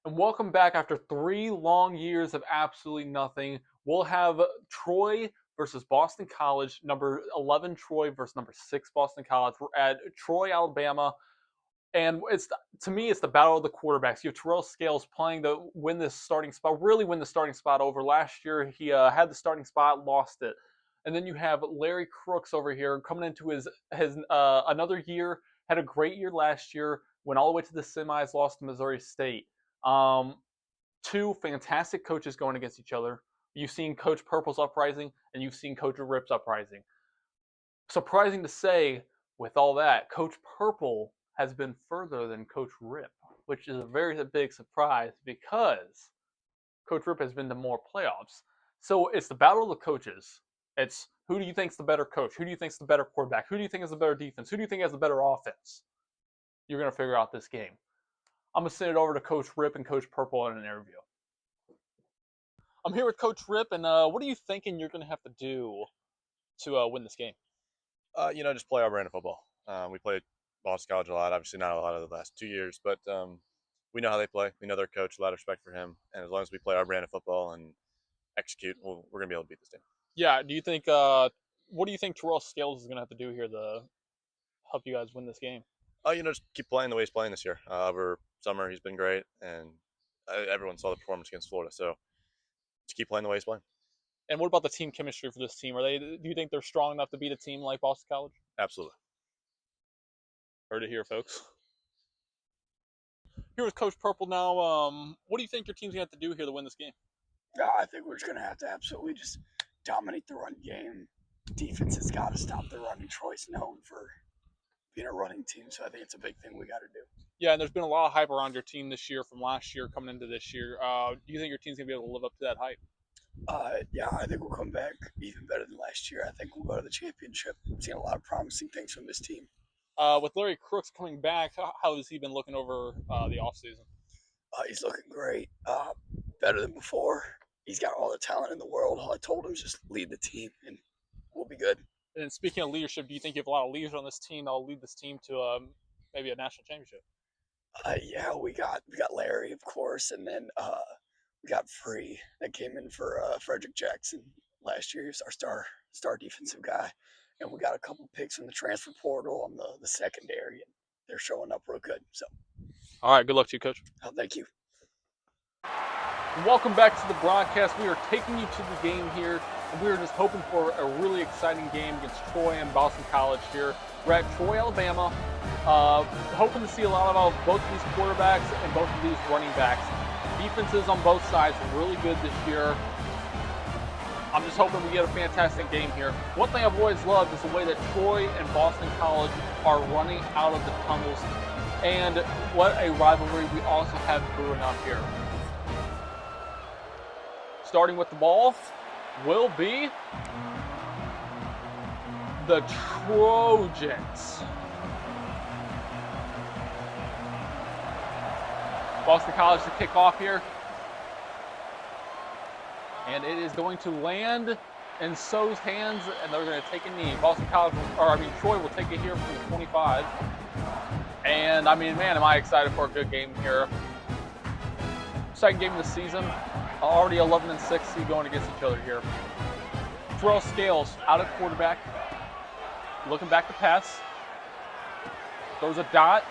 And welcome back after 3 long years of absolutely nothing. We'll have Troy versus Boston College, number 11 Troy versus number 6 Boston College. We're at Troy, Alabama. And to me, it's the battle of the quarterbacks. You have Terrell Scales playing to win this starting spot, really win the starting spot over. Last year, he had the starting spot, lost it. And then you have Larry Crooks over here coming into his another year. Had a great year last year. Went all the way to the semis, lost to Missouri State. Um, Two fantastic coaches going against each other. You've seen Coach Prpl's uprising, and you've seen Coach Rip's uprising. Surprising to say, with all that, Coach Prpl has been further than Coach Rip, which is a very big surprise because Coach Rip has been to more playoffs. So it's the battle of the coaches. It's who do you think's the better coach? Who do you think's the better quarterback? Who do you think has the better defense? Who do you think has the better offense? You're going to figure out this game. I'm going to send it over to Coach Rip and Coach Prpl in an interview. I'm here with Coach Rip, and what are you thinking you're going to have to do to win this game? Just play our brand of football. We played Boston College a lot, obviously not a lot of the last 2 years, but we know how they play. We know their coach, a lot of respect for him. And as long as we play our brand of football and execute, we're going to be able to beat this team. Yeah, do you think, what do you think Terrell Scales is going to have to do here to help you guys win this game? Just keep playing the way he's playing this year. Over summer, he's been great, and everyone saw the performance against Florida. So just keep playing the way he's playing. And what about the team chemistry for this team? Do you think they're strong enough to beat a team like Boston College? Absolutely. Heard it here, folks. Here with Coach Prpl now. What do you think your team's going to have to do here to win this game? I think we're just going to have to absolutely just dominate the run game. Defense has got to stop the running. Troy's known for being a running team, so I think it's a big thing we got to do. Yeah, and there's been a lot of hype around your team this year from last year coming into this year. Do you think your team's going to be able to live up to that hype? Yeah, I think we'll come back even better than last year. I think we'll go to the championship. I've seen a lot of promising things from this team. With Larry Crooks coming back, how has he been looking over the offseason? He's looking great, better than before. He's got all the talent in the world. All I told him is just lead the team, and we'll be good. And speaking of leadership, do you think you have a lot of leaders on this team that will lead this team to maybe a national championship? Yeah, we got Larry, of course, and then we got Free that came in for Frederick Jackson last year. He's our star defensive guy. And we got a couple picks from the transfer portal on the secondary, and they're showing up real good. So, all right, good luck to you, Coach. Thank you. Welcome back to the broadcast. We are taking you to the game here, and we are just hoping for a really exciting game against Troy and Boston College here. We're at Troy, Alabama, hoping to see a lot of both of these quarterbacks and both of these running backs. Defenses on both sides are really good this year. I'm just hoping we get a fantastic game here. One thing I've always loved is the way that Troy and Boston College are running out of the tunnels, and what a rivalry we also have brewing up here. Starting with the ball will be the Trojans. Boston College to kick off here. And it is going to land in So's hands, and they're going to take a knee. Troy will take it here from the 25. And, man, am I excited for a good game here. Second game of the season. Already 11-6 going against each other here. Terrell Scales out at quarterback. Looking back to pass. Throws a dot.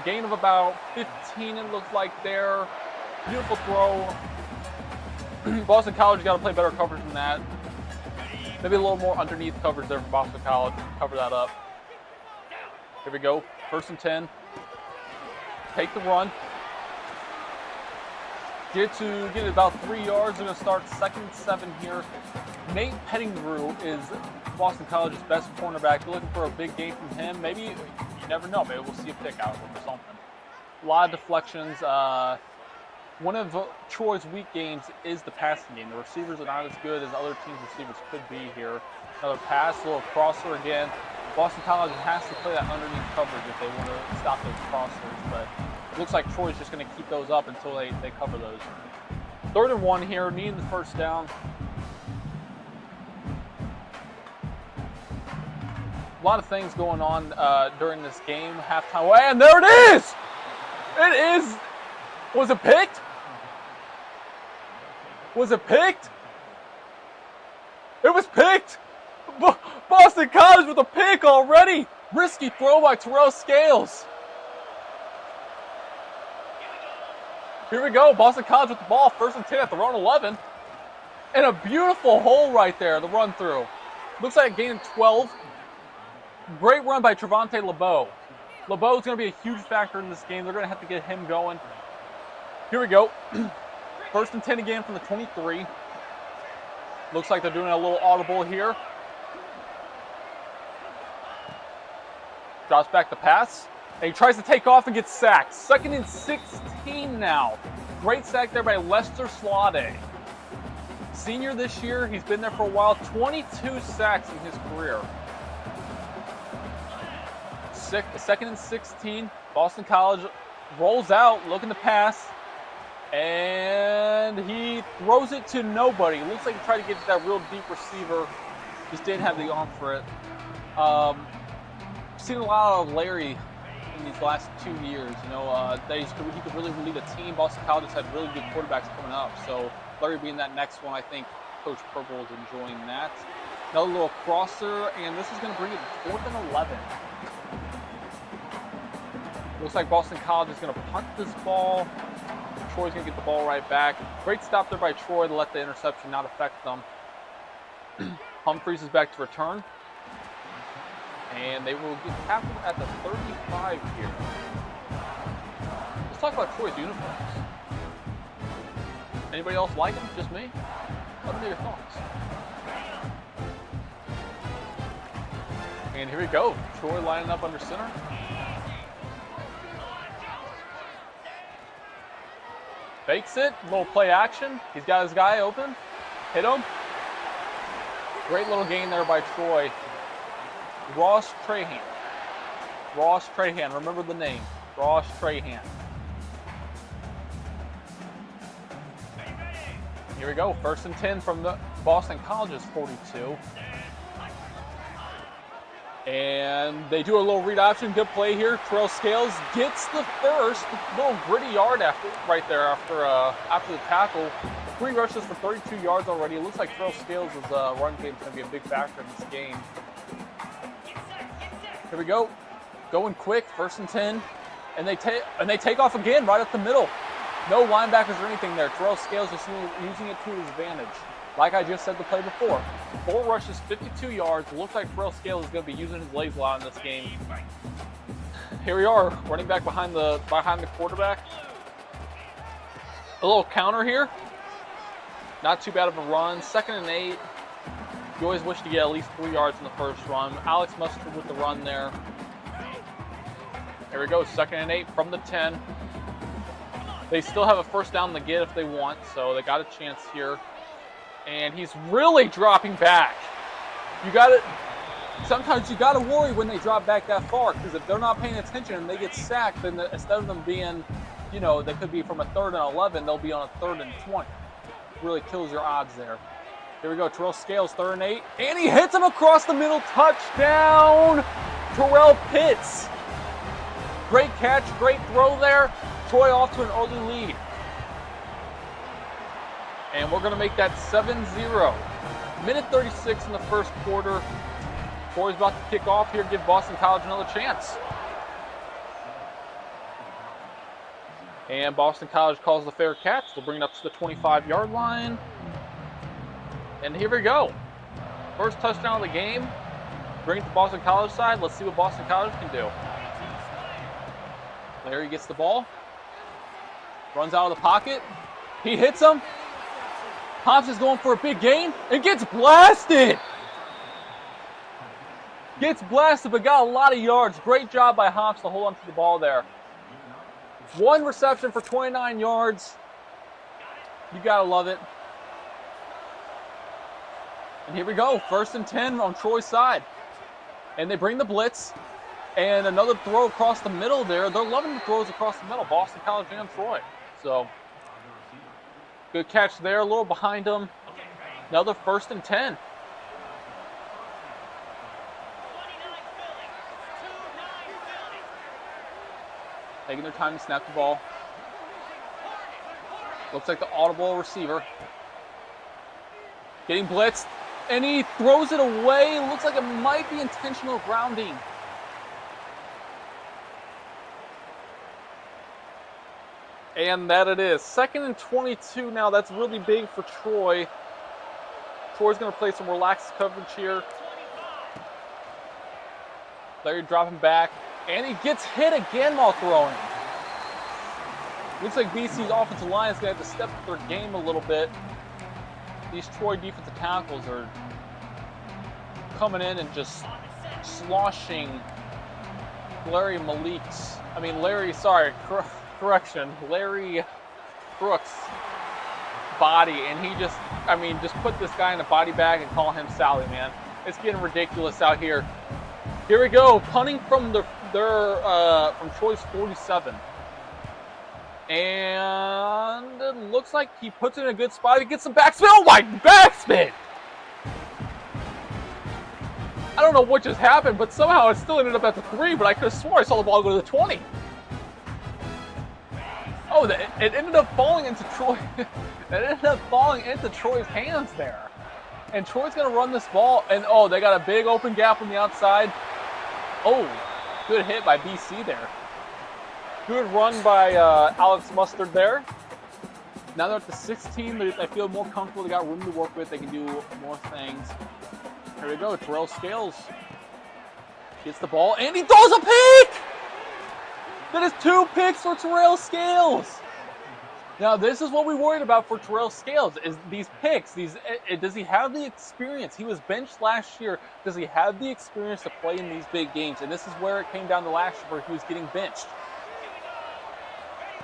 Gain of about 15, it looks like there. Beautiful throw. Boston College got to play better coverage than that. Maybe a little more underneath coverage there for Boston College. Cover that up. Here we go. 1st and 10. Take the run. Get it about 3 yards. They're going to start 2nd and 7 here. Nate Pettigrew is Boston College's best cornerback. You're looking for a big game from him. Maybe, you never know. Maybe we'll see a pick out of him or something. A lot of deflections. One of Troy's weak games is the passing game. The receivers are not as good as other teams' receivers could be here. Another pass, a little crosser again. Boston College has to play that underneath coverage if they want to stop those crossers, but it looks like Troy's just going to keep those up until they cover those. 3rd and 1 here, needing the first down. A lot of things going on during this game. Halftime, and there it is! It is Was it picked? Was it picked? It was picked! Boston College with a pick already! Risky throw by Prpl Scales. Here we go, Boston College with the ball, 1st and 10 at their own 11. And a beautiful hole right there, the run through. Looks like a gain of 12. Great run by Trevante LeBeau. LeBeau's going to be a huge factor in this game. They're going to have to get him going. Here we go. 1st and 10 again from the 23. Looks like they're doing a little audible here. Drops back the pass. And he tries to take off and gets sacked. 2nd and 16 now. Great sack there by Lester Slade. Senior this year. He's been there for a while. 22 sacks in his career. 2nd and 16. Boston College rolls out, looking to pass. And he throws it to nobody. Looks like he tried to get to that real deep receiver. Just didn't have the arm for it. Seen a lot of Larry in these last 2 years. You know, he could really lead a team. Boston College has had really good quarterbacks coming up. So Larry being that next one, I think Coach Prpl is enjoying that. Another little crosser, and this is going to bring it 4th and 11. Looks like Boston College is going to punt this ball. Troy's going to get the ball right back. Great stop there by Troy to let the interception not affect them. Humphreys is back to return. And they will get tackled at the 35 here. Let's talk about Troy's uniforms. Anybody else like them? Just me? Let me know your thoughts. And here we go. Troy lining up under center. Fakes it. Little play action. He's got his guy open. Hit him. Great little gain there by Troy. Ross Trahan. Ross Trahan. Remember the name. Ross Trahan. Here we go. 1st and 10 from the Boston College's 42. And they do a little read option. Good play here. Prpl Scales gets the first. Little gritty yard after the tackle. 3 rushes for 32 yards already. It looks like Prpl Scales' run game is going to be a big factor in this game. Here we go. Going quick. 1st and 10. And they take off again right up the middle. No linebackers or anything there. Prpl Scales just using it to his advantage. Like I just said the play before. 4 rushes, 52 yards. Looks like Prpl Scales is going to be using his legs a lot in this game. Here we are, running back behind the quarterback. A little counter here. Not too bad of a run. 2nd and 8. You always wish to get at least 3 yards in the first run. Alex Mustard with the run there. Here we go, 2nd and 8 from the 10. They still have a 1st down to get if they want, so they got a chance here. And he's really dropping back. Sometimes you gotta worry when they drop back that far, because if they're not paying attention and they get sacked, then instead of them being, they could be from a 3rd and 11, they'll be on a 3rd and 20. Really kills your odds there. Here we go, Prpl Scales, 3rd and 8, and he hits him across the middle, touchdown, Terrell Pitts. Great catch, great throw there. Troy off to an early lead. And we're going to make that 7-0. Minute 36 in the 1st quarter. Troy's about to kick off here, give Boston College another chance. And Boston College calls the fair catch. They'll bring it up to the 25-yard line. And here we go. 1st touchdown of the game. Bring it to Boston College side. Let's see what Boston College can do. Larry gets the ball. Runs out of the pocket. He hits him. Hobbs is going for a big gain and gets blasted. Gets blasted, but got a lot of yards. Great job by Hobbs to hold on to the ball there. 1 reception for 29 yards. You got to love it. And here we go. 1st and 10 on Troy's side. And they bring the blitz. And another throw across the middle there. They're loving the throws across the middle. Boston College and Troy. So, good catch there. A little behind them. Another 1st and 10. Taking their time to snap the ball. Looks like the audible receiver. Getting blitzed, and he throws it away. Looks like it might be intentional grounding. And that it is. 2nd and 22 now. That's really big for Troy. Troy's going to play some relaxed coverage here. Larry dropping back, and he gets hit again while throwing. Looks like BC's offensive line is going to have to step up their game a little bit. These Troy defensive tackles are coming in and just sloshing Larry Crooks' body, and he just put this guy in a body bag and call him Sally, man. It's getting ridiculous out here. Here we go, punting from from Troy's 47. And it looks like he puts it in a good spot. He gets some backspin. Oh my, backspin! I don't know what just happened, but somehow it still ended up at the 3, but I could have swore I saw the ball go to the 20. Oh, it ended up falling into Troy. It ended up falling into Troy's hands there. And Troy's going to run this ball, and oh, they got a big open gap on the outside. Oh, good hit by BC there. Good run by Alex Mustard there. Now they're at the 16. They feel more comfortable. They got room to work with. They can do more things. Here we go. Terrell Scales gets the ball, and he throws a pick! That is 2 picks for Terrell Scales. Now, this is what we worried about for Terrell Scales, is these picks. Does he have the experience? He was benched last year. Does he have the experience to play in these big games? And this is where it came down to last year where he was getting benched.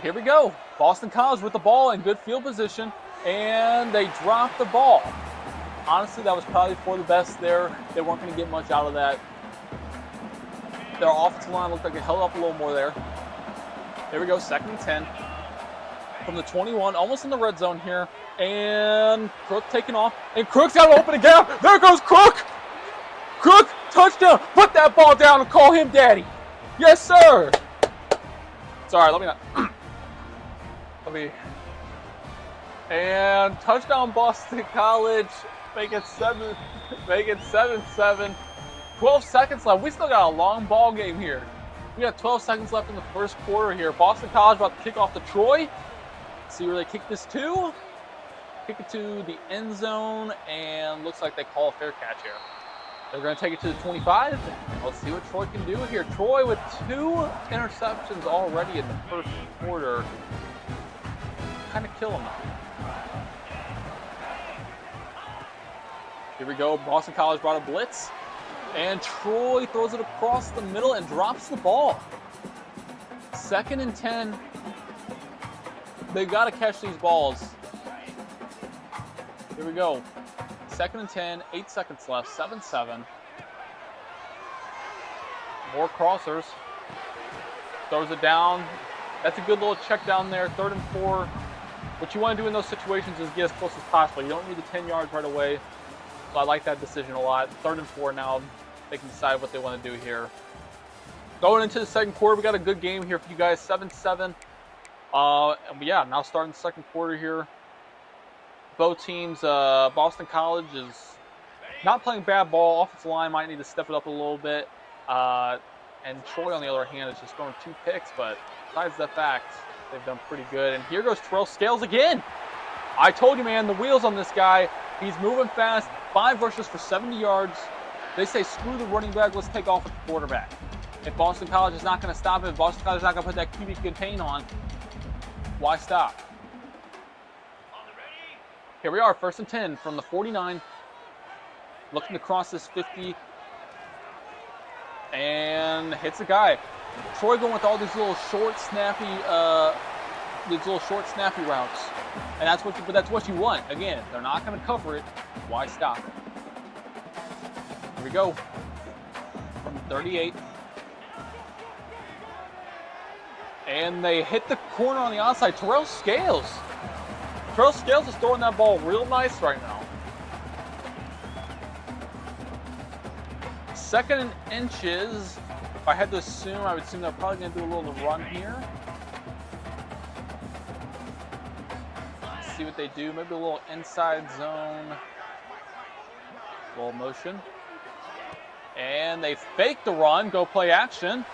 Here we go. Boston College with the ball in good field position, and they dropped the ball. Honestly, that was probably for the best there. They weren't going to get much out of that. Their offensive line looked like it held up a little more there. Here we go, 2nd and 10. From the 21, almost in the red zone here. And Crook taking off. And Crook's got an opening gap. There goes Crook. Crook, touchdown. Put that ball down and call him daddy. Yes, sir. Sorry, let me not. And touchdown Boston College. Make it 7-7. 12 seconds left. We still got a long ball game here. We got 12 seconds left in the first quarter here. Boston College about to kick off to Troy. See where they kick this to. Kick it to the end zone, and looks like they call a fair catch here. They're going to take it to the 25. Let's see what Troy can do here. Troy with 2 interceptions already in the first quarter. Kind of kill them though. Here we go. Boston College brought a blitz. And Troy throws it across the middle and drops the ball. 2nd and 10. They've got to catch these balls. Here we go. 2nd and 10. 8 seconds left. 7-7. More crossers. Throws it down. That's a good little check down there. 3rd and 4. What you want to do in those situations is get as close as possible. You don't need the 10 yards right away. So I like that decision a lot. 3rd and 4 now. They can decide what they want to do here. Going into the second quarter, we got a good game here for you guys. 7-7. Now starting the second quarter here. Both teams, Boston College is not playing bad ball. Offensive line might need to step it up a little bit. And Troy, on the other hand, is just throwing 2 picks. But besides that fact, they've done pretty good. And here goes Terrell Scales again. I told you, man, the wheels on this guy. He's moving fast. 5 rushes for 70 yards. They say, screw the running back, let's take off with the quarterback. If Boston College is not going to stop it, if Boston College is not going to put that QB contain on, why stop? Here we are, 1st and 10 from the 49. Looking to cross this 50. And hits a guy. Troy going with all these little short, snappy routes. And that's what you want. Again, they're not going to cover it. Why stop it? Here we go. From 38. And they hit the corner on the outside. Terrell Scales. Terrell Scales is throwing that ball real nice right now. 2nd and inches. If I had to assume, I would assume they're probably going to do a little run here. see what they do. Maybe a little inside zone. Roll motion. And they fake the run. Go play action.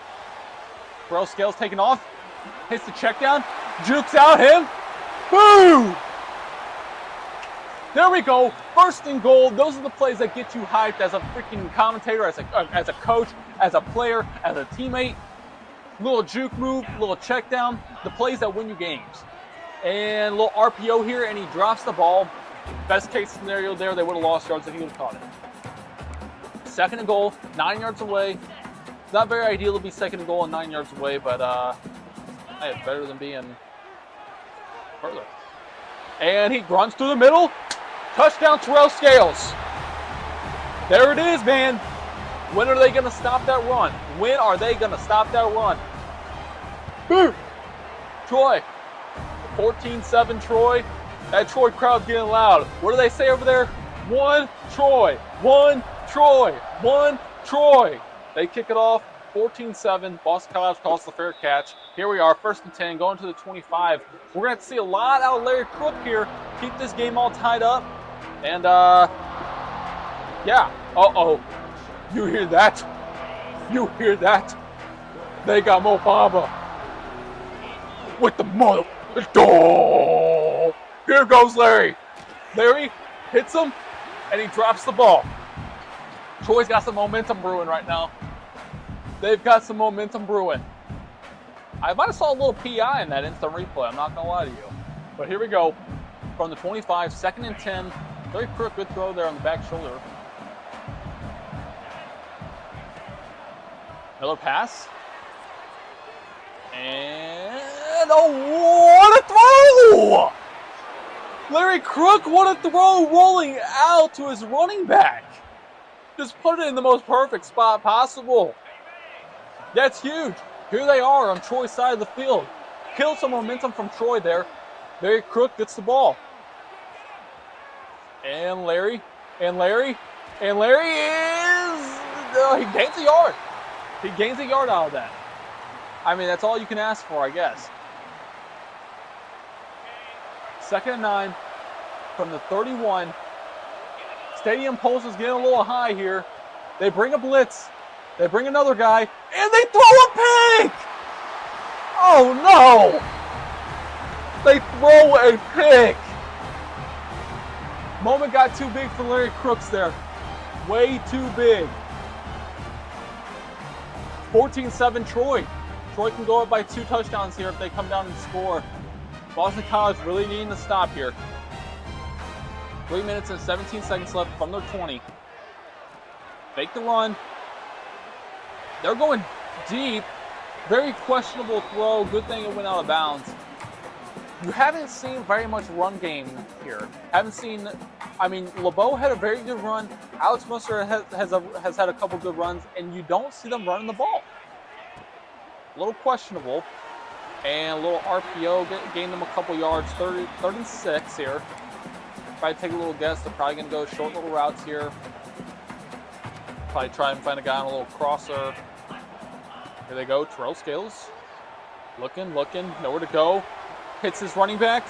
Prpl Scales taking off. Hits the check down. Jukes out him. Boom! There we go. First and goal. Those are the plays that get you hyped as a freaking commentator, as a coach, as a player, as a teammate. Little juke move, little check down. The plays that win you games. And a little RPO here, and he drops the ball. Best case scenario there, they would have lost yards if he would have caught it. Second and goal, 9 yards away. It's not very ideal to be second and goal and 9 yards away, but hey, it's better than being further. And he runs through the middle. Touchdown, Prpl Scales. There it is, man. When are they going to stop that run? When are they going to stop that run? Boom. Troy. 14-7 Troy. That Troy crowd's getting loud. What do they say over there? One Troy. One Troy. One Troy. They kick it off. 14-7. Boston College calls the fair catch. Here we are, 1st and 10, going to the 25. We're going to have to see a lot out of Larry Crook here. Keep this game all tied up. And, yeah. Uh-oh. You hear that? You hear that? They got Mo Bamba with the mother. Oh! Here goes Larry. Larry hits him, and he drops the ball. Troy's got some momentum brewing right now. They've got some momentum brewing. I might have saw a little PI in that instant replay. I'm not going to lie to you. But here we go. From the 25, 2nd and 10. Larry Crook, good throw there on the back shoulder. Another pass. And what a throw! Larry Crook, what a throw, rolling out to his running back. Just put it in the most perfect spot possible. That's huge. Here they are on Troy's side of the field. Killed some momentum from Troy there. Larry Crook gets the ball. And Larry is... he gains a yard. He gains a yard out of that. I mean, that's all you can ask for, I guess. 2nd and 9 from the 31. Stadium pulse is getting a little high here. They bring a blitz. They bring another guy, and they throw a pick! Oh, no! They throw a pick! Moment got too big for Larry Crooks there. Way too big. 14-7 Troy. Troy can go up by 2 touchdowns here if they come down and score. Boston College really needing to stop here. 3 minutes and 17 seconds left from their 20. Fake the run. They're going deep. Very questionable throw. Good thing it went out of bounds. You haven't seen very much run game here. Haven't seen... I mean, LeBeau had a very good run. Alex Musser has had a couple good runs, and you don't see them running the ball. A little questionable. And a little RPO, gained them a couple yards, 36 here. Probably take a little guess. They're probably going to go short little routes here. Probably try and find a guy on a little crosser. Here they go, Prpl Scales. Looking, nowhere to go. Hits his running back.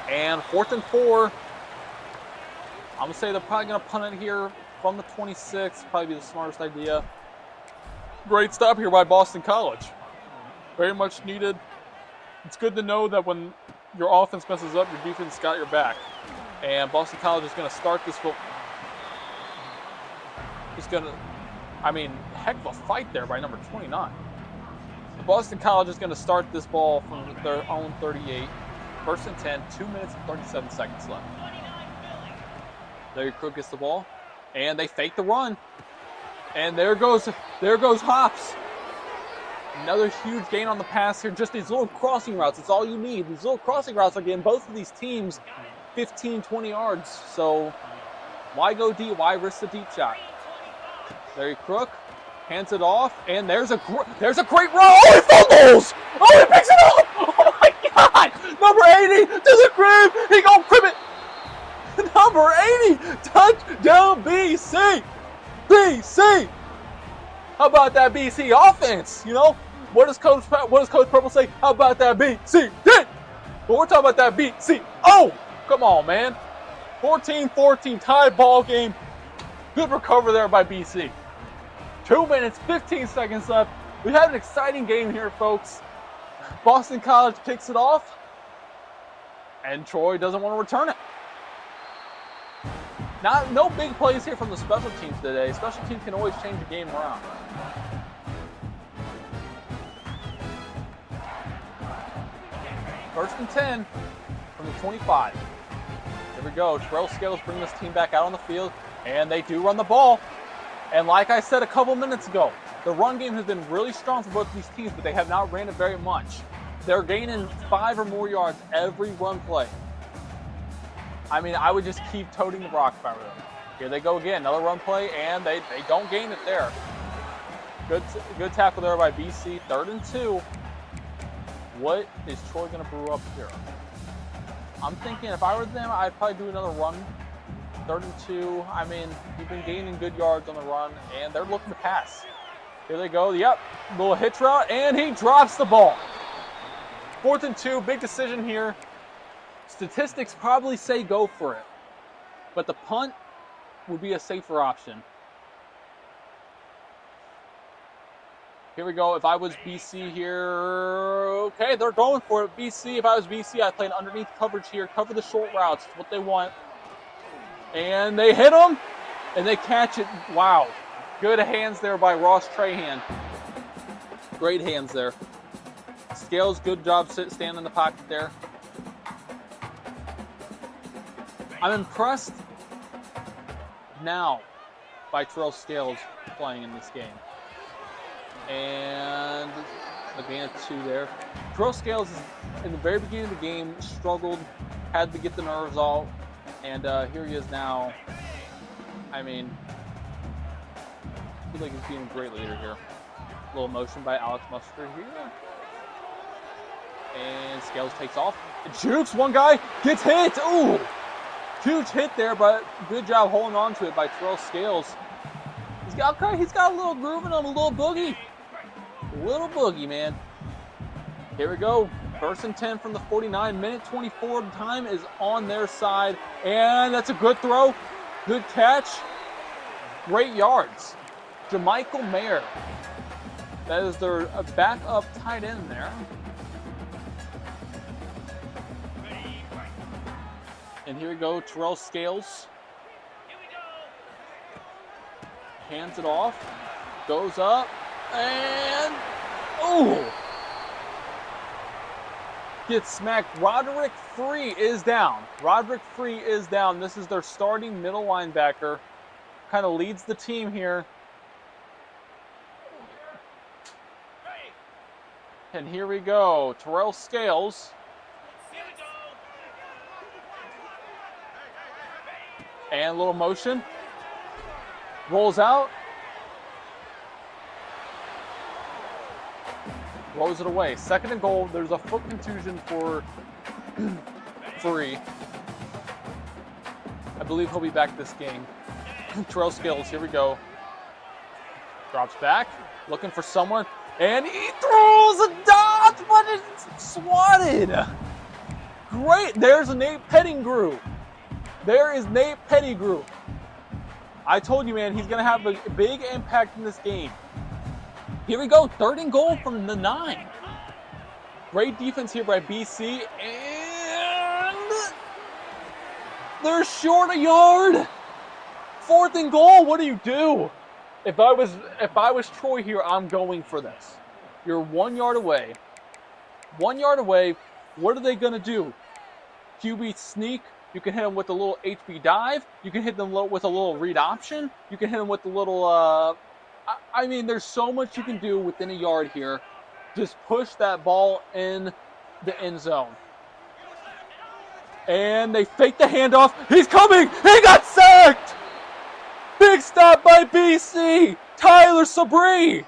And 4th and 4. I'm going to say they're probably going to punt it here from the 26. Probably be the smartest idea. Great stop here by Boston College. Very much needed. It's good to know that when your offense messes up, your defense got your back. And Boston College is going to start this football. Heck of a fight there by number 29. Boston College is going to start this ball from their own 38. 1st and 10, 2 minutes and 37 seconds left. Larry Crook gets the ball, and they fake the run. And there goes Hops. Another huge gain on the pass here. Just these little crossing routes. It's all you need. These little crossing routes are getting both of these teams 15, 20 yards. So why go deep? Why risk the deep shot? Larry Crook hands it off, and there's a great run. Oh, he fumbles! Oh, he picks it up! Oh my God! Number 80 to the crib. He gonna crib it. Number 80, touchdown BC. BC. How about that BC offense? You know, what does Coach Prpl say? How about that BC? But we're talking about that BC. Oh, Come on, man. 14-14 tied ball game. Good recovery there by BC. 2 minutes, 15 seconds left. We have an exciting game here, folks. Boston College kicks it off, and Troy doesn't want to return it. No big plays here from the special teams today. Special teams can always change the game around. First and 10 from the 25. Here we go. Prpl Scales bring this team back out on the field, and they do run the ball. And like I said a couple minutes ago, the run game has been really strong for both of these teams, but they have not ran it very much. They're gaining 5 or more yards every run play. I mean, I would just keep toting the rock if I were them. Here they go again, another run play, and they don't gain it there. Good tackle there by BC. 3rd and 2. What is Troy going to brew up here? I'm thinking if I were them, I'd probably do another run. 3rd and 2. I mean, you've been gaining good yards on the run, and they're looking to pass. Here they go. Yep, little hitch route, and he drops the ball. 4th and 2, big decision here. Statistics probably say go for it, but the punt would be a safer option. Here we go. If I was BC here, okay, they're going for it. BC, if I was BC, I'd play an underneath coverage here, cover the short routes, what they want. And they hit them, and they catch it. Wow. Good hands there by Ross Trahan. Great hands there. Scales, good job standing in the pocket there. I'm impressed now by Prpl Scales playing in this game. And again, 2 there. Prpl Scales, in the very beginning of the game, struggled, had to get the nerves off, and here he is now. I mean, I feel like he's being a great leader here. A little motion by Alex Mustard here. And Scales takes off. Jukes one guy, gets hit. Ooh! Huge hit there, but good job holding on to it by Prpl Scales. He's got a little groove in him, a little boogie. Little boogie, man. Here we go. 1st and 10 from the 49. Minute 24. Time is on their side. And that's a good throw. Good catch. Great yards. Jamichael Mayer. That is their backup tight end there. And here we go, Prpl Scales. Hands it off. Goes up. And, ooh! Gets smacked. Roderick Free is down. Roderick Free is down. This is their starting middle linebacker. Kind of leads the team here. And here we go. Prpl Scales. And a little motion. Rolls out. Throws it away. 2nd and goal. There's a foot contusion for Free. I believe he'll be back this game. Prpl Scales, here we go. Drops back. Looking for someone. And he throws a dot, but it's swatted. Great. There's a Nate Pettigrew. There is Nate Pettigrew. I told you, man, he's going to have a big impact in this game. Here we go, 3rd and goal from the 9. Great defense here by BC, and they're short a yard. 4th and goal, what do you do? If I was Troy here, I'm going for this. You're 1 yard away. 1 yard away, what are they going to do? QB sneak. You can hit them with a little HB dive. You can hit them with a little read option. You can hit them with a little, I mean, there's so much you can do within a yard here. Just push that ball in the end zone. And they fake the handoff. He's coming. He got sacked. Big stop by BC. Tyler Sabri.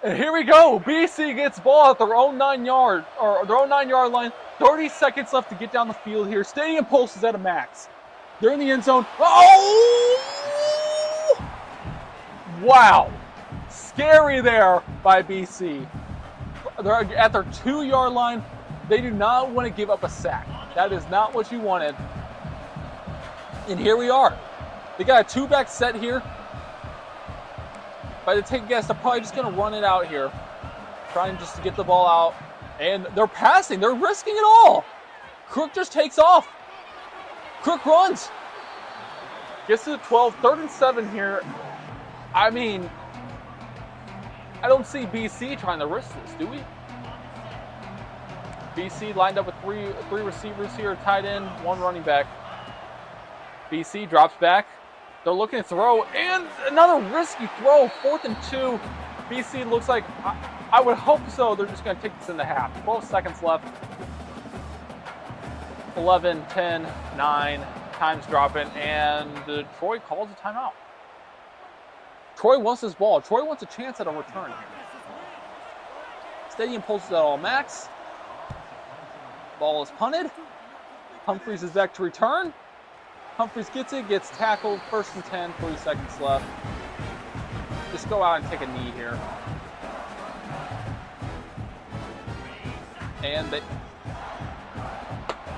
And here we go. BC gets ball at their own 9 yard line. 30 seconds left to get down the field here. Stadium pulse is at a max. They're in the end zone. Oh! Wow. Scary there by BC. They're at their 2 yard line. They do not want to give up a sack. That is not what you wanted. And here we are. They got a two-back set here. If I had to take a guess, they're probably just going to run it out here. Trying just to get the ball out. And they're passing. They're risking it all. Crook just takes off. Crook runs. Gets to the 12. 3rd and 7 here. I mean, I don't see BC trying to risk this, do we? BC lined up with three receivers here, tight end, 1 running back. BC drops back. They're looking to throw, and another risky throw, 4th and 2. BC looks like, I would hope so, they're just going to take this in the half. 12 seconds left. 11, 10, 9, time's dropping, and Troy calls a timeout. Troy wants this ball. Troy wants a chance at a return here. Stadium pulls it all max. Ball is punted. Humphreys is back to return. Humphreys gets it, gets tackled. 1st and 10, 3 seconds left. Just go out and take a knee here. And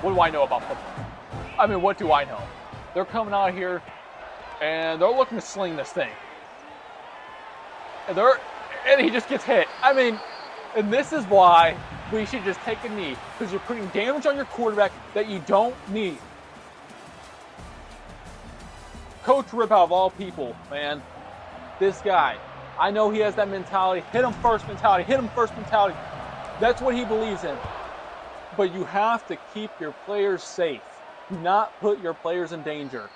what do I know about football? I mean, what do I know? They're coming out here, and they're looking to sling this thing. And he just gets hit. I mean, and this is why we should just take a knee, because you're putting damage on your quarterback that you don't need. Coach Prpl, of all people, man, this guy, I know he has that mentality, hit him first mentality, hit him first mentality. That's what he believes in. But you have to keep your players safe. Do not put your players in danger.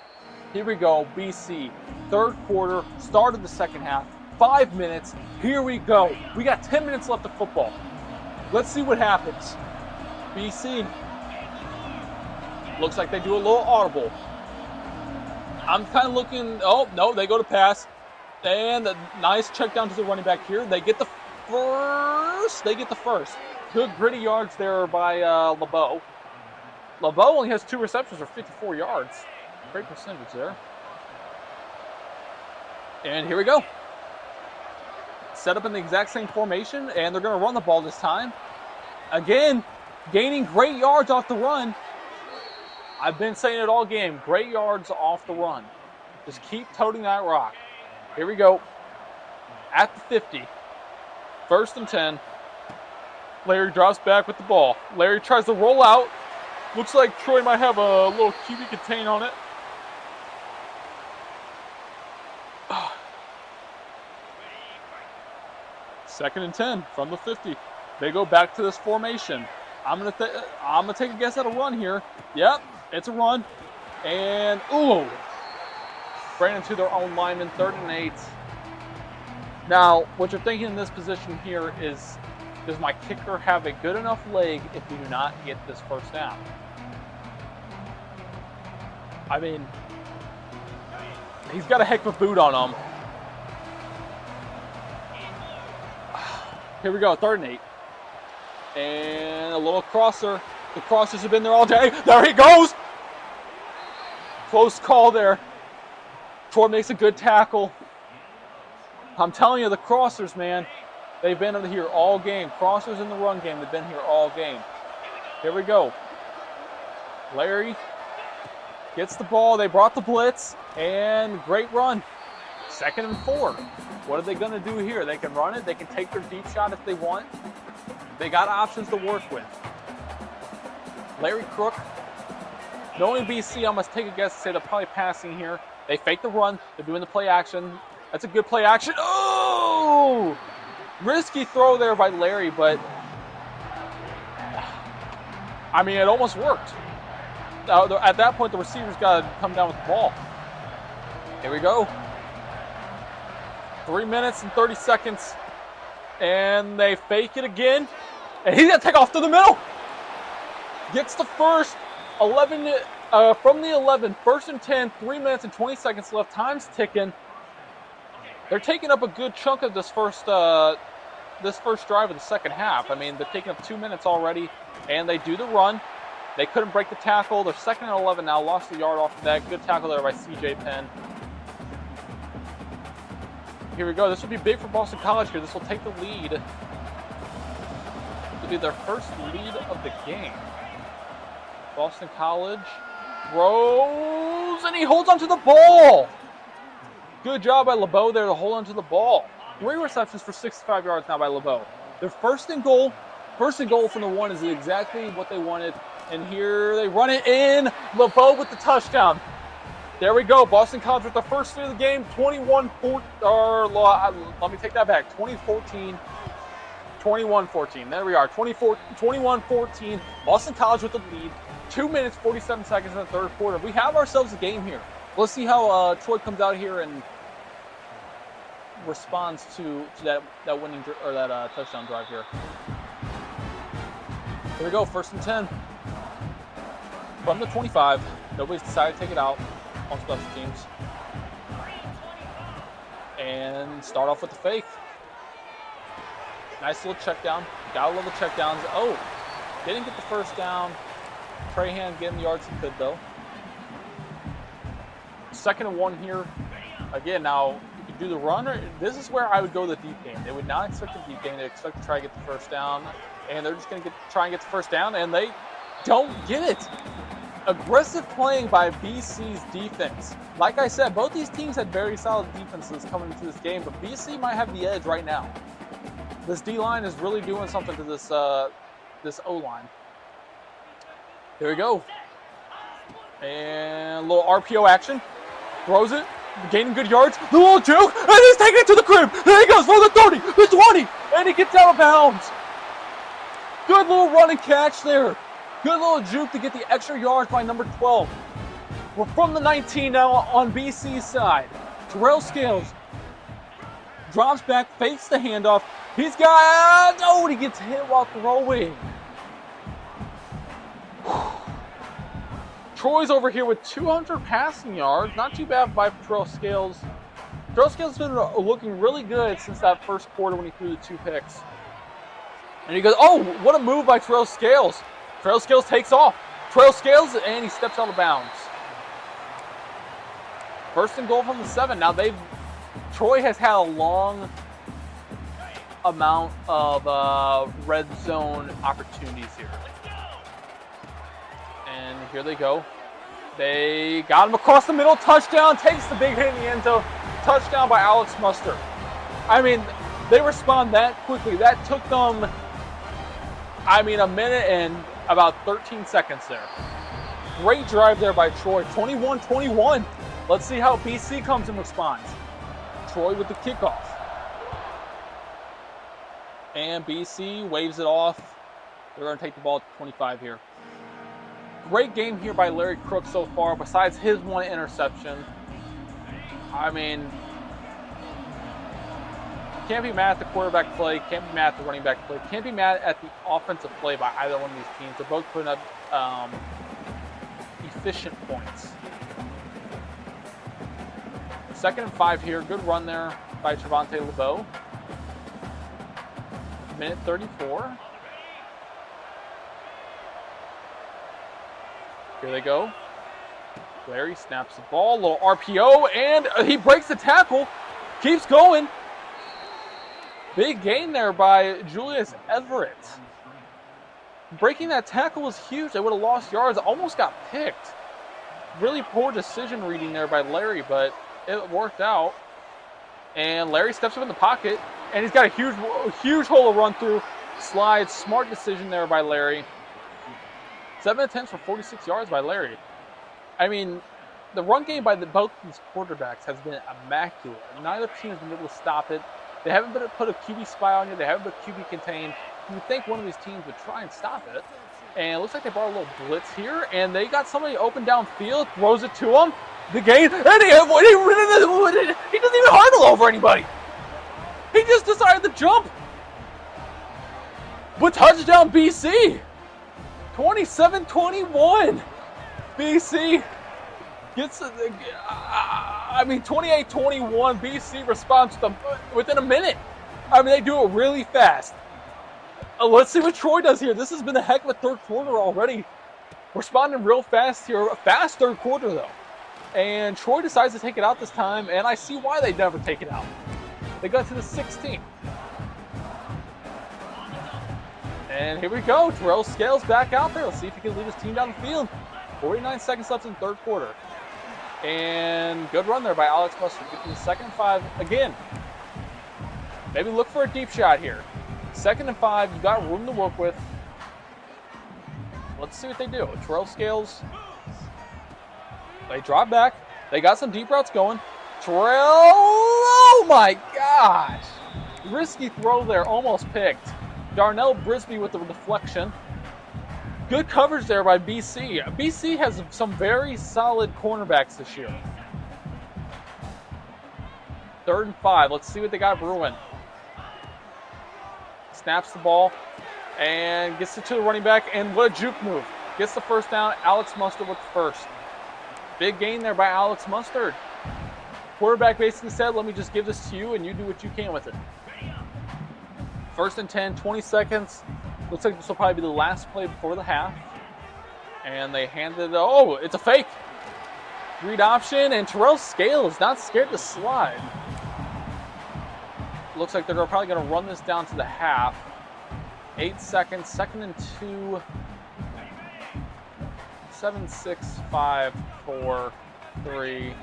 Here we go, BC, 3rd quarter, start of the 2nd half, 5 minutes, here we go. We got 10 minutes left of football. Let's see what happens. BC, looks like they do a little audible. I'm kind of looking, oh, no, they go to pass. And a nice check down to the running back here. They get the first. Good gritty yards there by LeBeau. LeBeau only has 2 receptions for 54 yards. Great percentage there. And here we go. Set up in the exact same formation, and they're going to run the ball this time. Again, gaining great yards off the run. I've been saying it all game. Great yards off the run. Just keep toting that rock. Here we go. At the 50. 1st and 10. Larry drops back with the ball. Larry tries to roll out. Looks like Troy might have a little QB contain on it. Second and 10 from the 50. They go back to this formation. I'm gonna take a guess at a run here. Yep, it's a run. And ooh, ran into their own lineman. 3rd and 8. Now, what you're thinking in this position here is, does my kicker have a good enough leg if we do not get this 1st down? I mean, he's got a heck of a boot on him. Here we go, 3rd and 8. And a little crosser. The crossers have been there all day. There he goes! Close call there. Troy makes a good tackle. I'm telling you, the crossers, man, they've been here all game. Crossers in the run game, they've been here all game. Here we go. Larry gets the ball. They brought the blitz, and great run. 2nd and 4. What are they going to do here? They can run it. They can take their deep shot if they want. They got options to work with. Larry Crook. Knowing BC, I must take a guess and say they're probably passing here. They fake the run. They're doing the play action. That's a good play action. Oh! Risky throw there by Larry, but I mean, it almost worked. At that point, the receiver's got to come down with the ball. Here we go. 3 minutes and 30 seconds. And they fake it again. And he's going to take off to the middle. Gets the first. 11 from the 11. 1st and 10. 3 minutes and 20 seconds left. Time's ticking. They're taking up a good chunk of this first drive of the 2nd half. I mean, they're taking up 2 minutes already. And they do the run. They couldn't break the tackle. They're 2nd and 11 now. Lost the yard off of that. Good tackle there by C.J. Penn. Here we go. This will be big for Boston College here. This will take the lead. be their first lead of the game. Boston College throws, and he holds onto the ball. Good job by LeBeau there to hold onto the ball. 3 receptions for 65 yards now by LeBeau. They're first and goal. First and goal from the 1 is exactly what they wanted. And here they run it in. LeBeau with the touchdown. There we go. Boston College with the first lead of the game. let me take that back. 21-14. There we are. 21-14. Boston College with the lead. 2 minutes, 47 seconds in the third quarter. We have ourselves a game here. Let's see how Troy comes out here and responds to that winning or that touchdown drive here. Here we go, 1st and 10 from the 25. Nobody's decided to take it out on special teams. And start off with the fake. Nice little check down. Gotta love the check downs. Oh, didn't get the first down. Trahan getting the yards he could though. 2nd and 1 here. Again, now you could do the run. This is where I would go the deep game. They would not expect the deep game. They expect to try to get the first down, and they're just going to try and get the first down, and they don't get it. Aggressive playing by BC's defense. Like I said, both these teams had very solid defenses coming into this game, but BC might have the edge right now. This D-line is really doing something to this O-line. Here we go. And a little RPO action. Throws it. Gaining good yards. The little juke. And he's taking it to the crib. There he goes for the 30, the 20. And he gets out of bounds. Good little run and catch there. Good little juke to get the extra yards by number 12. We're from the 19 now on BC's side. Terrell Scales drops back, fakes the handoff. He's got, oh, he gets hit while throwing. Troy's over here with 200 passing yards. Not too bad by Terrell Scales. Terrell Scales has been looking really good since that first quarter when he threw the 2 picks. And he goes, oh, what a move by Terrell Scales. Terrell Scales takes off. Terrell Scales, and he steps out of bounds. 1st and goal from the 7. Now Troy has had a long amount of red zone opportunities here. And here they go. They got him across the middle. Touchdown. Takes the big hit in the end zone. Touchdown by Alex Muster. I mean, they respond that quickly. That took them, a minute and about 13 seconds there. Great drive there by Troy. 21-21. Let's see how BC comes and responds. Troy with the kickoff. And BC waves it off. They're going to take the ball at 25 here. Great game here by Larry Crook so far, besides his 1 interception. Can't be mad at the quarterback play, can't be mad at the running back play, can't be mad at the offensive play by either one of these teams. They're both putting up efficient points. 2nd and 5 here. Good run there by Trevante LeBeau. Minute 34. Here they go. Larry snaps the ball, little RPO, and he breaks the tackle. Keeps going. Big gain there by Julius Everett. Breaking that tackle was huge. They would have lost yards. Almost got picked. Really poor decision reading there by Larry, but it worked out. And Larry steps up in the pocket, and he's got a huge hole to run through. Slides. Smart decision there by Larry. 7 attempts for 46 yards by Larry. The run game by both these quarterbacks has been immaculate. Neither team has been able to stop it. They haven't been able to put a QB spy on you. They haven't been QB contained. You would think one of these teams would try and stop it. And it looks like they brought a little blitz here, and they got somebody open downfield, throws it to him. The gain, and he doesn't even hurdle over anybody. He just decided to jump. But touchdown BC. 27-21. BC gets, 28-21. BC responds to them within a minute. They do it really fast. Let's see what Troy does here. This has been a heck of a third quarter already. Responding real fast here. A fast third quarter, though. And Troy decides to take it out this time, and I see why they never take it out. They got to the 16. And here we go. Prpl Scales back out there. Let's see if he can lead his team down the field. 49 seconds left in the third quarter. And good run there by Alex Mustard. Getting the 2nd and 5 again. Maybe look for a deep shot here. 2nd and 5. You got room to work with. Let's see what they do. Prpl Scales. They drop back. They got some deep routes going. Prpl. Oh my gosh. Risky throw there. Almost picked. Darnell Brisby with the deflection. Good coverage there by BC. BC has some very solid cornerbacks this year. 3rd and 5. Let's see what they got brewing. Snaps the ball and gets it to the running back. And what a juke move. Gets the first down. Alex Mustard with the first. Big gain there by Alex Mustard. Quarterback basically said, let me just give this to you and you do what you can with it. 1st and 10, 20 seconds. Looks like this will probably be the last play before the half. And they handed it, oh, it's a fake. Read option, and Prpl Scales not scared to slide. Looks like they're probably going to run this down to the half. 8 seconds, 2nd and 2. 7, 6, 5, 4, 3,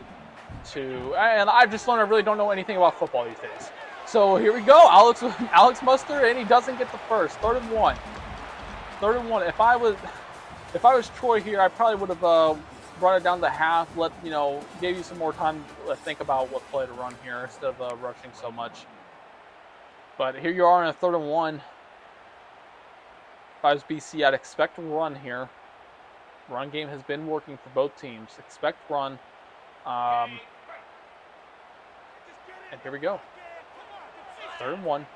2. And I've just learned I really don't know anything about football these days. So here we go, Alex Mustard, and he doesn't get the first. 3rd and 1. 3rd and 1. If I was Troy here, I probably would have brought it down to half. Gave you some more time to think about what play to run here instead of rushing so much. But here you are in a 3rd and 1. If I was BC, I'd expect a run here. Run game has been working for both teams. Expect run. And here we go. 3rd and 1.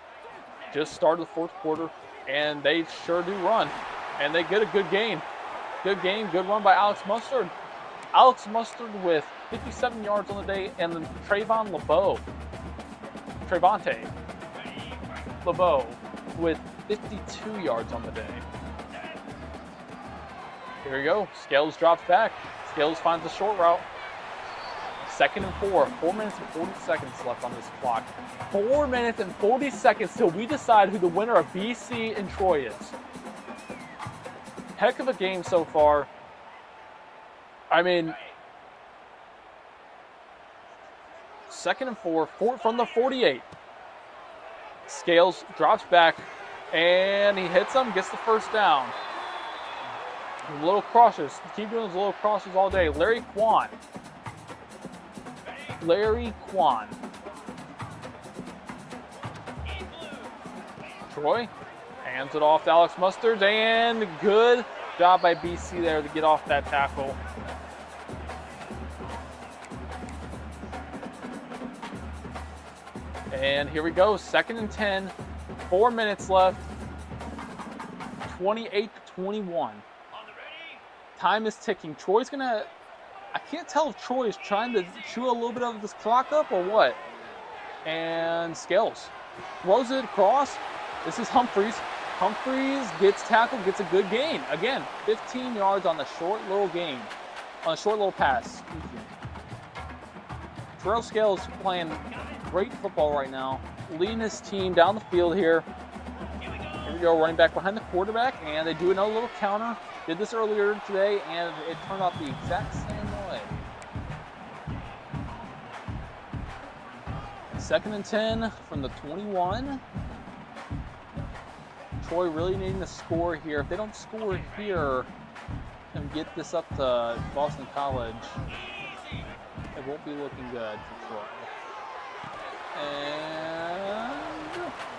Just started the 4th quarter, and they sure do run. And they get a good gain. Good gain, good run by Alex Mustard. Alex Mustard with 57 yards on the day, and then Trevante LeBeau with 52 yards on the day. Here we go. Scales drops back. Scales finds a short route. 2nd and 4. 4 minutes and 40 seconds left on this clock. 4 minutes and 40 seconds till we decide who the winner of BC and Troy is. Heck of a game so far. I mean, 2nd and 4 from the 48. Scales drops back, and he hits him, gets the first down. Little crosses. Keep doing those little crosses all day. Larry Quan. Troy hands it off to Alex Mustard, and good job by BC there to get off that tackle. And here we go, 2nd and 10, 4 minutes left, 28-21. Time is ticking. Troy's gonna, I can't tell if Troy is trying to chew a little bit of this clock up or what. And Scales throws it across. This is Humphreys. Humphreys gets tackled, gets a good gain. Again, 15 yards on the short little gain, on a short little pass. Prpl Scales playing great football right now, leading his team down the field here. Here we go, running back behind the quarterback, and they do another little counter. Did this earlier today, and it turned out the exact same way. 2nd and 10 from the 21. Troy really needing to score here. If they don't score here and get this up to Boston College, it won't be looking good for Troy. And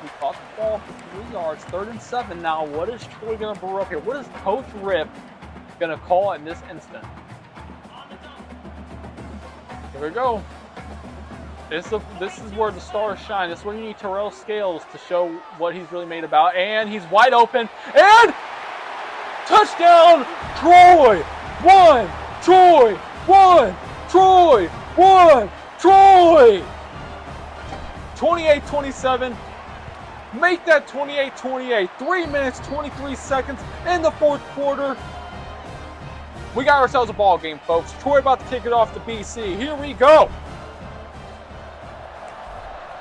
we caught the ball for 3 yards. 3rd and 7 now. What is Troy going to brew up here? What is Coach Rip going to call in this instant? Here we go. This is where the stars shine. This is where you need Prpl Scales to show what he's really made about. And he's wide open. And touchdown, Troy! 1, Troy! 1, Troy! 1, Troy! 28-27. Make that 28-28. 3 minutes, 23 seconds in the 4th quarter. We got ourselves a ball game, folks. Troy about to kick it off to BC. Here we go.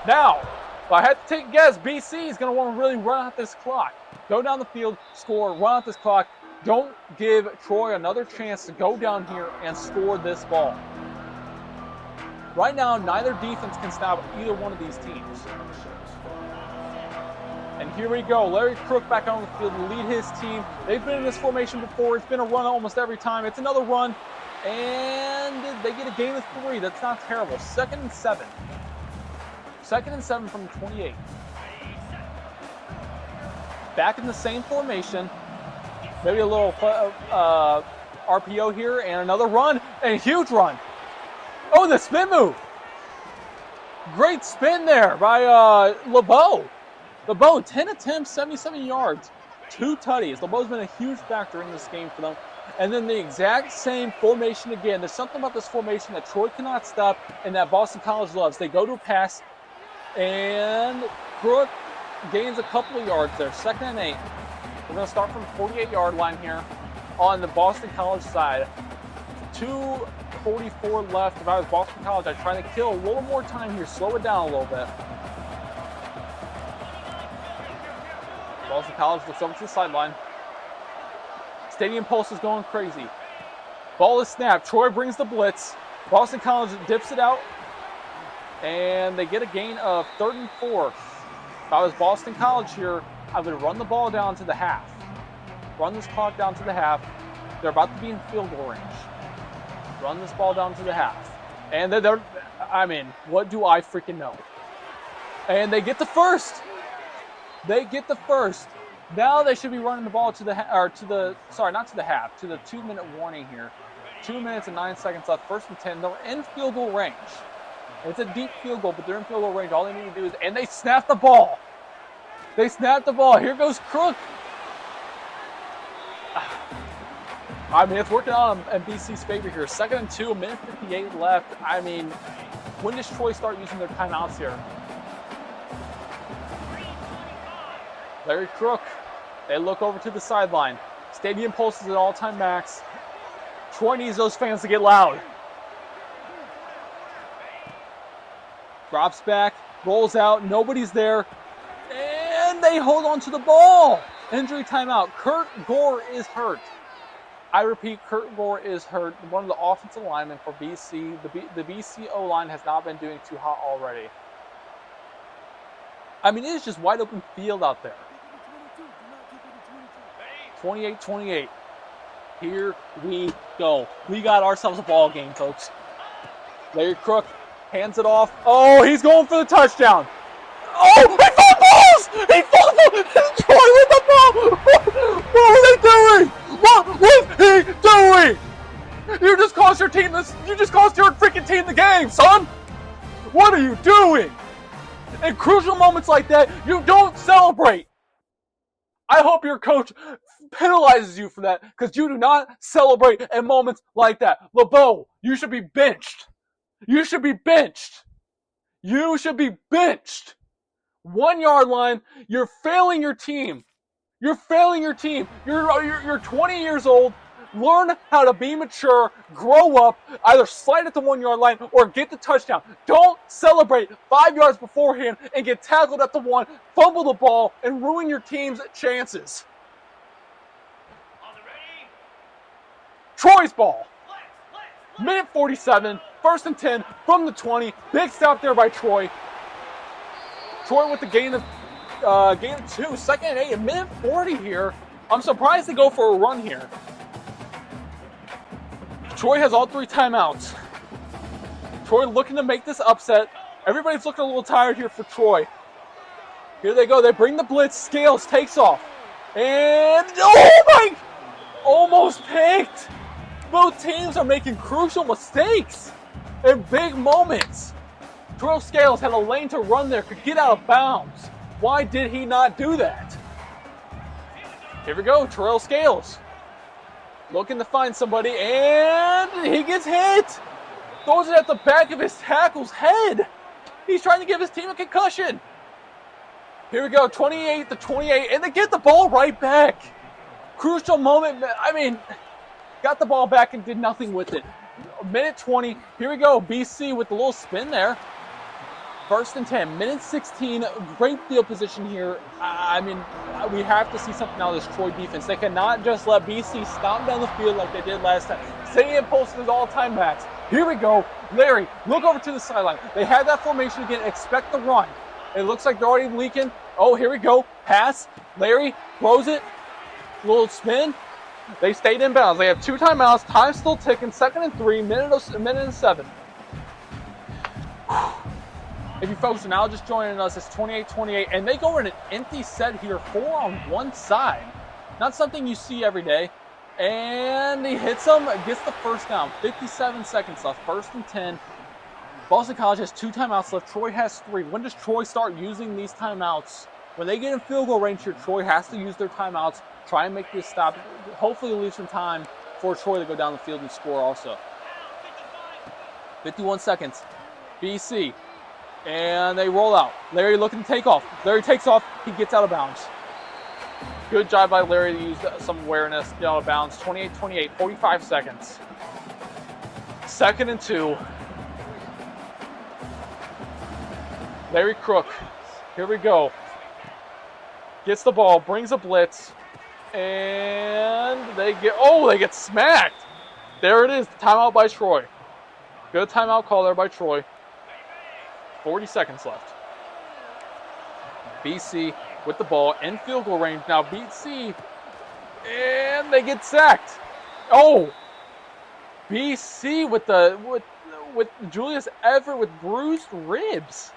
Now, if I had to take a guess, BC is going to want to really run out this clock. Go down the field, score, run out this clock. Don't give Troy another chance to go down here and score this ball. Right now, neither defense can stop either one of these teams. And here we go. Larry Crook back on the field to lead his team. They've been in this formation before. It's been a run almost every time. It's another run. And they get a gain of 3. That's not terrible. 2nd and 7. 2nd and 7 from the 28. Back in the same formation. Maybe a little RPO here and another run. And a huge run. Oh, the spin move. Great spin there by LeBeau. LeBeau, 10 attempts, 77 yards, 2 tutties. LeBeau's been a huge factor in this game for them. And then the exact same formation again. There's something about this formation that Troy cannot stop and that Boston College loves. They go to a pass, and Crook gains a couple of yards there. 2nd and 8. We're going to start from the 48-yard line here on the Boston College side. 2:44 left. If I was Boston College, I'd try to kill a little more time here, slow it down a little bit. Boston College looks over to the sideline. Stadium pulse is going crazy. Ball is snapped. Troy brings the blitz. Boston College dips it out. And they get a gain of 3rd and 4. If I was Boston College here, I would run the ball down to the half. Run this clock down to the half. They're about to be in field goal range. Run this ball down to the half. And what do I freaking know? And they get the first. They get the first. Now they should be running the ball to the 2-minute warning here. 2 minutes and 9 seconds left. 1st and 10. They're in field goal range. It's a deep field goal, but they're in field goal range. All they need to do is, and they snap the ball. They snap the ball. Here goes Crook. It's working out in BC's favor here. 2nd and 2, 1:58 left. When does Troy start using their timeouts here? Larry Crook. They look over to the sideline. Stadium pulse is at all-time max. Troy needs those fans to get loud. Drops back, rolls out, nobody's there, and they hold on to the ball. Injury timeout. Kurt Gore is hurt. I repeat, Kurt Gore is hurt. One of the offensive linemen for BC. The BC O-line has not been doing too hot already. It is just wide open field out there. 28-28. Here we go. We got ourselves a ball game, folks. Larry Crook hands it off. Oh, he's going for the touchdown. Oh, he fumbles! He fumbled! Troy with the ball! What are they doing? What was he doing? You just cost your team this. You just cost your freaking team the game, son. What are you doing? In crucial moments like that, you don't celebrate. I hope your coach penalizes you for that, because you do not celebrate in moments like that. LeBeau, you should be benched. You should be benched. You should be benched. 1 yard line. You're failing your team. You're failing your team. You're 20 years old. Learn how to be mature, grow up, either slide at the 1 yard line or get the touchdown. Don't celebrate 5 yards beforehand and get tackled at the 1, fumble the ball, and ruin your team's chances. Troy's ball. Minute 47, 1st and 10 from the 20. Big stop there by Troy. Troy with the gain of 2, 2nd and 8, a minute 40 here. I'm surprised they go for a run here. Troy has all 3 timeouts. Troy looking to make this upset. Everybody's looking a little tired here for Troy. Here they go. They bring the blitz. Scales takes off. And, oh my! Almost picked. Both teams are making crucial mistakes in big moments. Terrell Scales had a lane to run there, could get out of bounds. Why did he not do that? Here we go. Terrell Scales. Looking to find somebody, and he gets hit. Throws it at the back of his tackle's head. He's trying to give his team a concussion. Here we go, 28-28, and they get the ball right back. Crucial moment. Got the ball back and did nothing with it. Minute 20. Here we go, BC with the little spin there. First and 10, minute 16, great field position here. I mean, we have to see something out of this Troy defense. They cannot just let BC stomp down the field like they did last time. Staying posted his all-time max. Here we go. Larry, look over to the sideline. They had that formation again. Expect the run. It looks like they're already leaking. Oh, here we go. Pass. Larry throws it. Little spin. They stayed in bounds. They have 2 timeouts. Time still ticking. 2nd and 3. Minute and 7. If you folks are now just joining us, it's 28-28, and they go in an empty set here, 4 on one side. Not something you see every day. And he hits them, gets the first down. 57 seconds left, 1st and 10. Boston College has 2 timeouts left. Troy has 3. When does Troy start using these timeouts? When they get in field goal range here, Troy has to use their timeouts, try and make this stop. Hopefully leave some time for Troy to go down the field and score also. 51 seconds. BC. And they roll out. Larry looking to take off. Larry takes off. He gets out of bounds. Good job by Larry to use some awareness, get out of bounds. 28-28, 45 seconds. 2nd and 2. Larry Crook. Here we go. Gets the ball, brings a blitz. And they get smacked. There it is. Timeout by Troy. Good timeout call there by Troy. 40 seconds left. BC with the ball in field goal range. Now BC, and they get sacked. Oh, BC with Julius Everett with bruised ribs.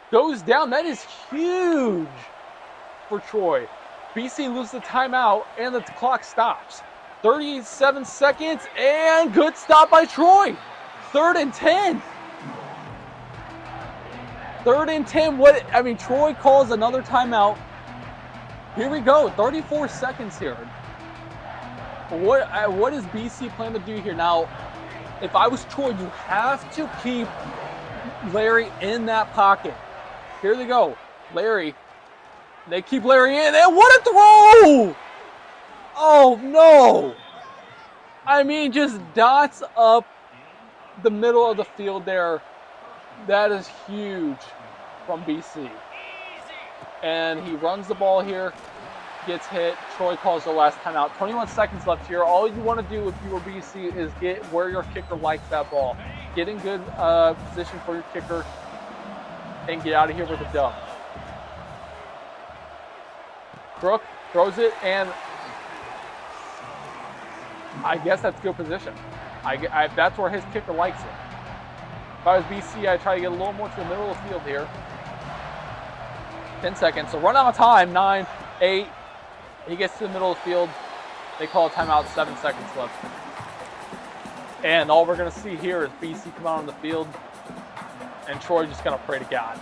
Goes down. That is huge for Troy. BC loses the timeout and the clock stops. 37 seconds and good stop by Troy. 3rd and 10. 3rd and 10. Troy calls another timeout. Here we go. 34 seconds here. What does BC plan to do here? Now, if I was Troy, you have to keep Larry in that pocket. Here they go. Larry. They keep Larry in. And what a throw! Oh, no. Just dots up the middle of the field there. That is huge from BC. And he runs the ball here, gets hit. Troy calls the last timeout. 21 seconds left here. All you want to do if you were BC is get where your kicker likes that ball. Get in good position for your kicker and get out of here with a dub. Crook throws it, and I guess that's good position. That's where his kicker likes it. If I was BC, I'd try to get a little more to the middle of the field here. 10 seconds. So run out of time. 9, 8. He gets to the middle of the field. They call a timeout. 7 seconds left. And all we're going to see here is BC come out on the field. And Troy just going to pray to God.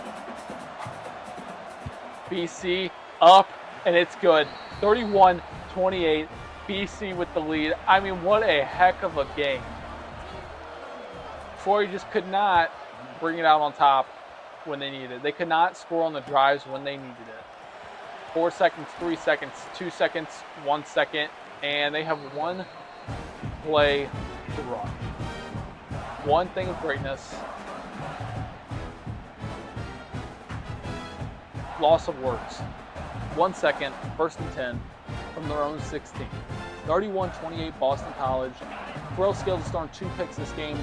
BC up. And it's good. 31-28. BC with the lead. What a heck of a game. Troy just could not bring it out on top when they needed it. They could not score on the drives when they needed it. 4 seconds, 3 seconds, 2 seconds, 1 second, and they have one play to run. One thing of greatness. Loss of words. 1 second, 1st and 10 from their own 16. 31-28 Boston College. Prpl Skills has thrown 2 picks this game.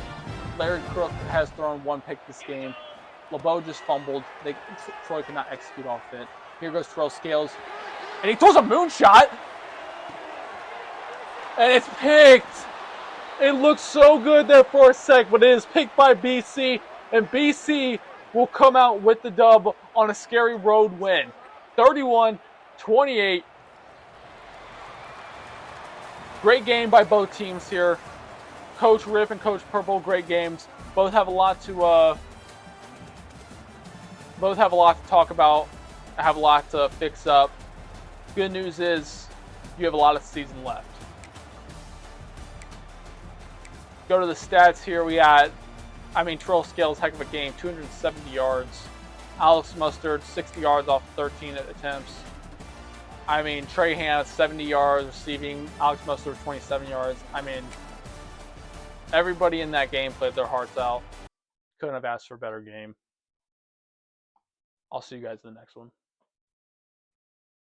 Larry Crook has thrown 1 pick this game. LeBeau just fumbled. Troy could not execute off it. Here goes Prpl Scales. And he throws a moonshot. And it's picked. It looks so good there for a sec, but it is picked by BC. And BC will come out with the dub on a scary road win. 31-28. Great game by both teams here. Coach Rip and Coach Prpl, great games. Both have a lot to talk about. Have a lot to fix up. Good news is you have a lot of season left. Go to the stats here. We got, Prpl Scales, heck of a game. 270 yards. Alex Mustard, 60 yards off 13 attempts. Trey Hanna, 70 yards receiving. Alex Mustard, 27 yards. Everybody in that game played their hearts out. Couldn't have asked for a better game. I'll see you guys in the next one.